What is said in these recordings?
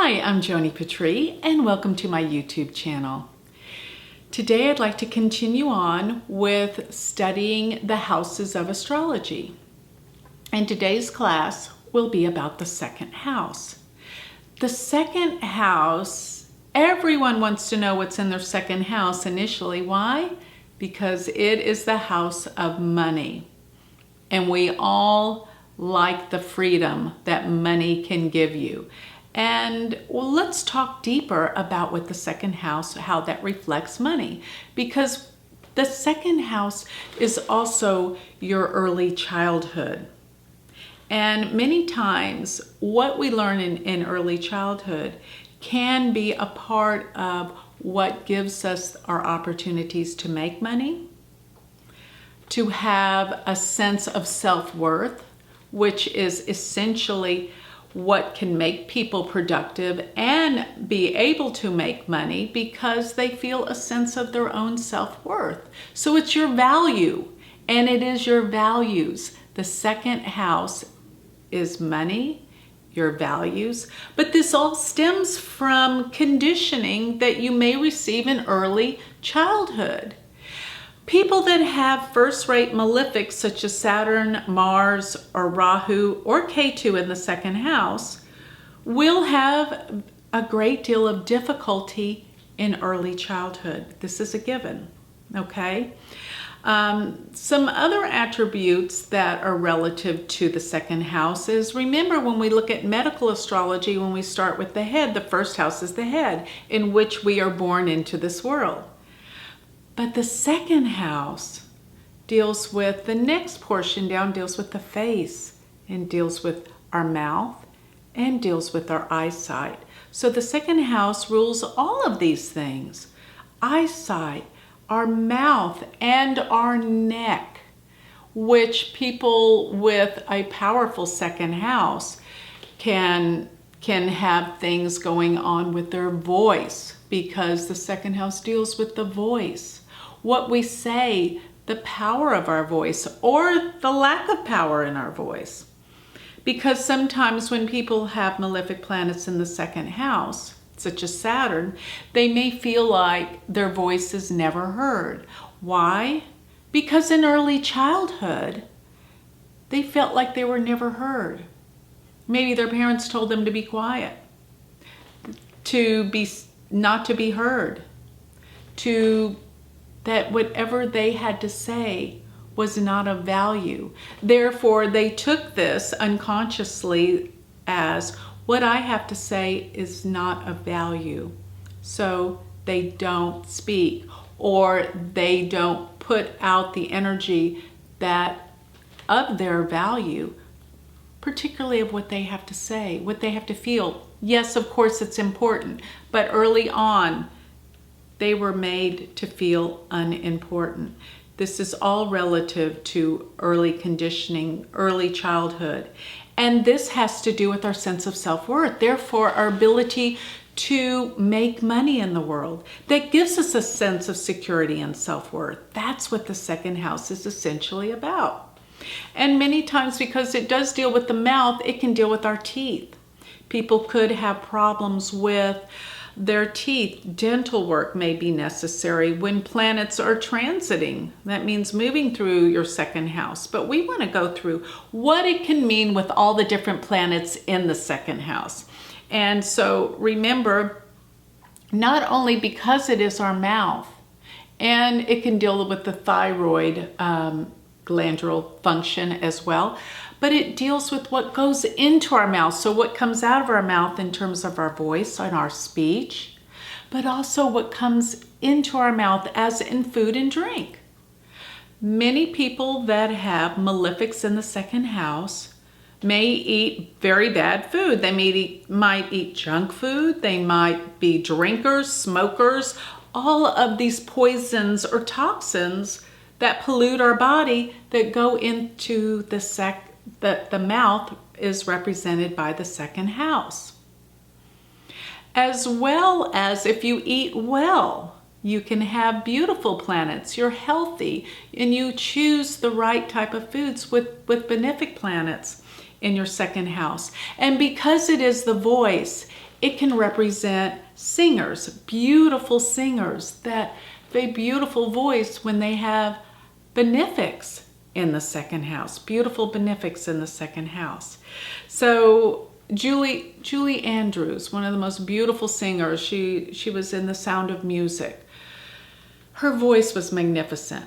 Hi, I'm Joni Patry, and welcome to my YouTube channel. Today I'd like to continue on with studying the houses of astrology. And today's class will be about the second house. The second house, everyone wants to know what's in their second house initially. Why? Because it is the house of money. And we all like the freedom that money can give you. And let's talk deeper about what the second house, how that reflects money. Because the second house is also your early childhood. And many times what we learn in early childhood can be a part of what gives us our opportunities to make money, to have a sense of self-worth, which is essentially what can make people productive and be able to make money because they feel a sense of their own self-worth. So it's your value, and it is your values. The second house is money, your values, but this all stems from conditioning that you may receive in early childhood. People that have first-rate malefics such as Saturn, Mars, or Rahu, or Ketu in the second house will have a great deal of difficulty in early childhood. This is a given, okay? Some other attributes that are relative to the second house is, remember when we look at medical astrology, when we start with the head, the first house is the head in which we are born into this world. But the second house deals with, the next portion down deals with the face and deals with our mouth and deals with our eyesight. So the second house rules all of these things. Eyesight, our mouth, and our neck, which people with a powerful second house can have things going on with their voice, because the second house deals with the voice. What we say, the power of our voice, or the lack of power in our voice. Because sometimes when people have malefic planets in the second house, such as Saturn, they may feel like their voice is never heard. Why? Because in early childhood, they felt like they were never heard. Maybe their parents told them to be quiet, not to be heard, that whatever they had to say was not of value. Therefore, they took this unconsciously as, what I have to say is not of value. So they don't speak, or they don't put out the energy that of their value, particularly of what they have to say, what they have to feel. Yes, of course it's important, but early on, they were made to feel unimportant. This is all relative to early conditioning, early childhood. And this has to do with our sense of self-worth. Therefore, our ability to make money in the world. That gives us a sense of security and self-worth. That's what the second house is essentially about. And many times, because it does deal with the mouth, it can deal with our teeth. People could have problems with their teeth. Dental work may be necessary when planets are transiting. That means moving through your second house. But we want to go through what it can mean with all the different planets in the second house. And so remember, not only because it is our mouth, and it can deal with the thyroid glandular function as well, but it deals with what goes into our mouth. So what comes out of our mouth in terms of our voice and our speech, but also what comes into our mouth as in food and drink. Many people that have malefics in the second house may eat very bad food. They might eat junk food. They might be drinkers, smokers, all of these poisons or toxins that pollute our body that go into the mouth is represented by the second house. As well as if you eat well, you can have beautiful planets, you're healthy, and you choose the right type of foods with benefic planets in your second house. And because it is the voice, It can represent singers, beautiful singers that have a beautiful voice when they have benefics in the second house, beautiful benefics in the second house. So Julie Andrews, one of the most beautiful singers, she was in The Sound of Music. Her voice was magnificent,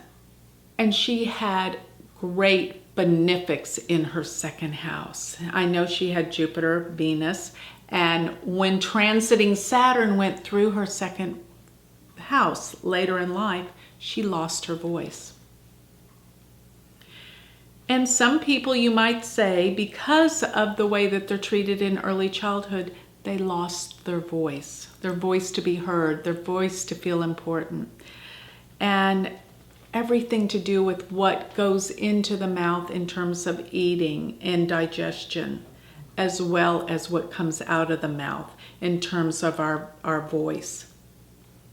and she had great benefics in her second house. I know she had Jupiter, Venus, and when transiting Saturn went through her second house later in life, she lost her voice. And some people, you might say, because of the way that they're treated in early childhood, they lost their voice to be heard, their voice to feel important. And everything to do with what goes into the mouth in terms of eating and digestion, as well as what comes out of the mouth in terms of our voice.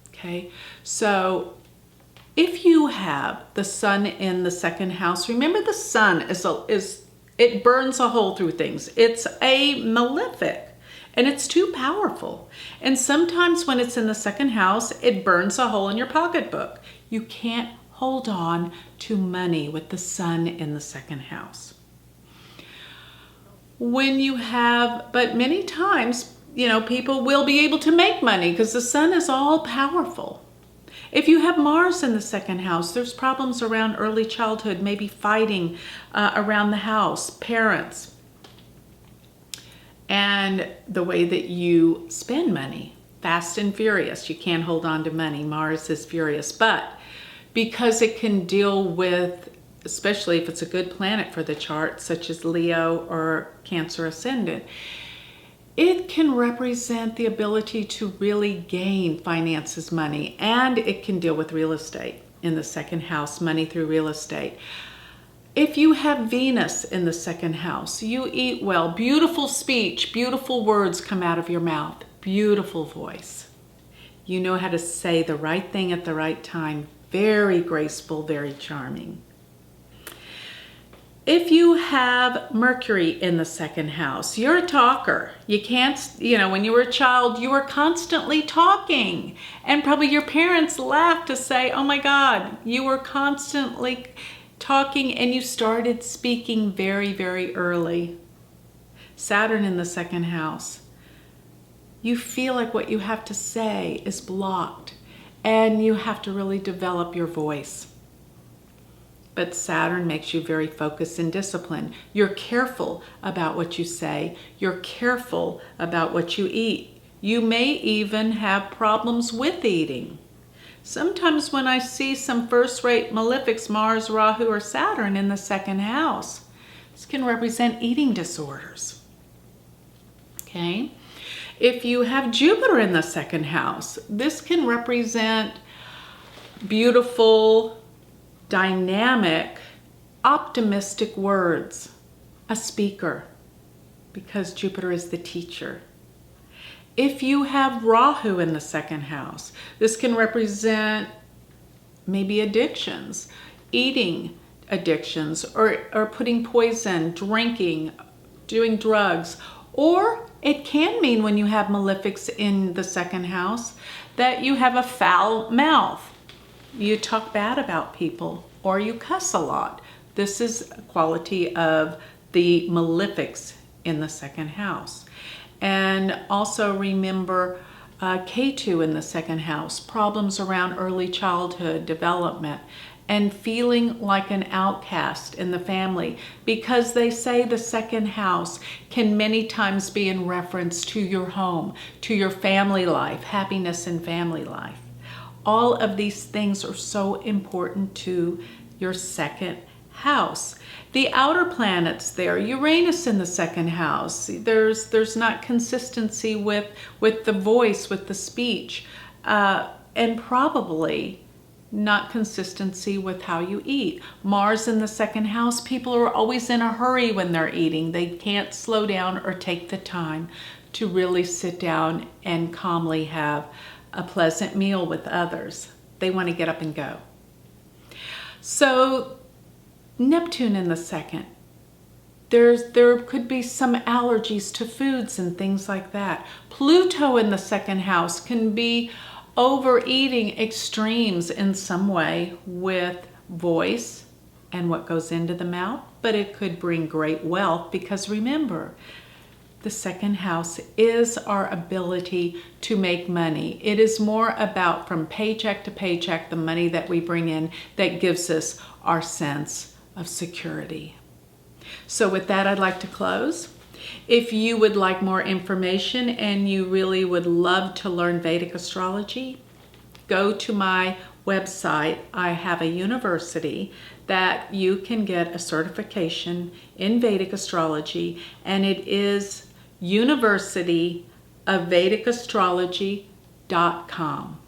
Okay, so if you have the sun in the second house, remember the sun it burns a hole through things. It's a malefic, and it's too powerful. And sometimes when it's in the second house, it burns a hole in your pocketbook. You can't hold on to money with the sun in the second house. But many times, people will be able to make money because the sun is all powerful. If you have Mars in the second house, there's problems around early childhood, maybe fighting around the house, parents, and the way that you spend money. Fast and furious. You can't hold on to money. Mars is furious. But because it can deal with, especially if it's a good planet for the chart, such as Leo or Cancer ascendant, it can represent the ability to really gain finances, money, and it can deal with real estate in the second house, money through real estate. If you have Venus in the second house, you eat well, beautiful speech, beautiful words come out of your mouth, beautiful voice. You know how to say the right thing at the right time, very graceful, very charming. If you have Mercury in the second house, you're a talker. You can't, when you were a child, you were constantly talking. And probably your parents laughed to say, oh my God, you were constantly talking and you started speaking very, very early. Saturn in the second house. You feel like what you have to say is blocked and you have to really develop your voice. But Saturn makes you very focused and disciplined. You're careful about what you say. You're careful about what you eat. You may even have problems with eating. Sometimes when I see some first-rate malefics, Mars, Rahu, or Saturn in the second house, this can represent eating disorders. Okay? If you have Jupiter in the second house, this can represent beautiful, dynamic, optimistic words, a speaker, because Jupiter is the teacher. If you have Rahu in the second house, this can represent maybe addictions, eating addictions, or putting poison, drinking, doing drugs. Or it can mean, when you have malefics in the second house, that you have a foul mouth. You talk bad about people, or you cuss a lot. This is a quality of the malefics in the second house. And also remember Ketu in the second house, problems around early childhood development, and feeling like an outcast in the family, because they say the second house can many times be in reference to your home, to your family life, happiness in family life. All of these things are so important to your second house. The outer planets there, Uranus in the second house, there's not consistency with the voice, with the speech, and probably not consistency with how you eat. Mars in the second house, people are always in a hurry when they're eating. They can't slow down or take the time to really sit down and calmly have a pleasant meal with others. They want to get up and go. So Neptune in the second. There could be some allergies to foods and things like that. Pluto in the second house can be overeating extremes in some way with voice and what goes into the mouth, but it could bring great wealth because remember, the second house is our ability to make money. It is more about from paycheck to paycheck, the money that we bring in that gives us our sense of security. So with that, I'd like to close. If you would like more information and you really would love to learn Vedic astrology, go to my website. I have a university that you can get a certification in Vedic astrology, and it is University of Vedic Astrology.com.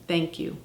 Thank you.